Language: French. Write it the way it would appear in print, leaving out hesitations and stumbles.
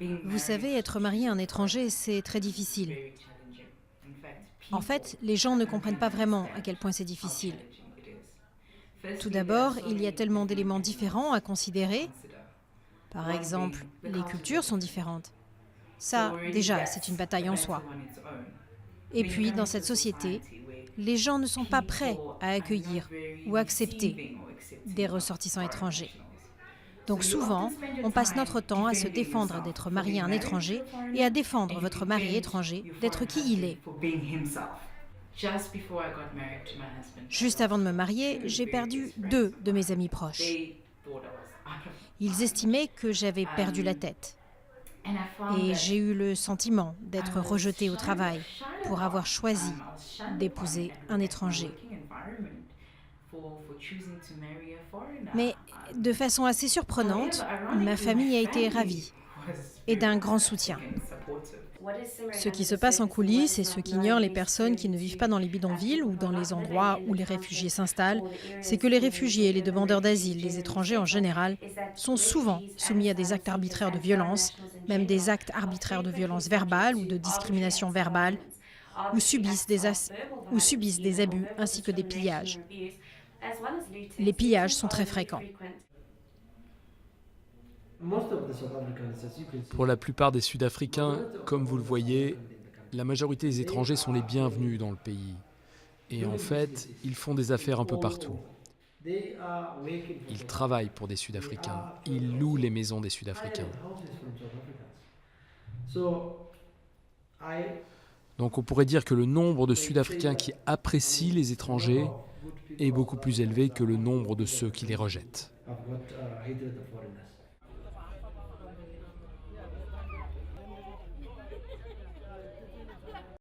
Vous savez, être marié à un étranger, c'est très difficile. En fait, les gens ne comprennent pas vraiment à quel point c'est difficile. Tout d'abord, il y a tellement d'éléments différents à considérer. Par exemple, les cultures sont différentes. Ça, déjà, c'est une bataille en soi. Et puis, dans cette société, les gens ne sont pas prêts à accueillir ou accepter des ressortissants étrangers. Donc souvent, on passe notre temps à se défendre d'être marié à un étranger et à défendre votre mari étranger d'être qui il est. Juste avant de me marier, j'ai perdu 2 de mes amis proches. Ils estimaient que j'avais perdu la tête. Et j'ai eu le sentiment d'être rejetée au travail pour avoir choisi d'épouser un étranger. Mais de façon assez surprenante, ma famille a été ravie et d'un grand soutien. Ce qui se passe en coulisses et ce qu'ignorent les personnes qui ne vivent pas dans les bidonvilles ou dans les endroits où les réfugiés s'installent, c'est que les réfugiés, les demandeurs d'asile, les étrangers en général, sont souvent soumis à des actes arbitraires de violence, même des actes arbitraires de violence verbale ou de discrimination verbale, ou subissent des abus ainsi que des pillages. Les pillages sont très fréquents. Pour la plupart des Sud-Africains, comme vous le voyez, la majorité des étrangers sont les bienvenus dans le pays. Et en fait, ils font des affaires un peu partout. Ils travaillent pour des Sud-Africains. Ils louent les maisons des Sud-Africains. Donc on pourrait dire que le nombre de Sud-Africains qui apprécient les étrangers est beaucoup plus élevé que le nombre de ceux qui les rejettent.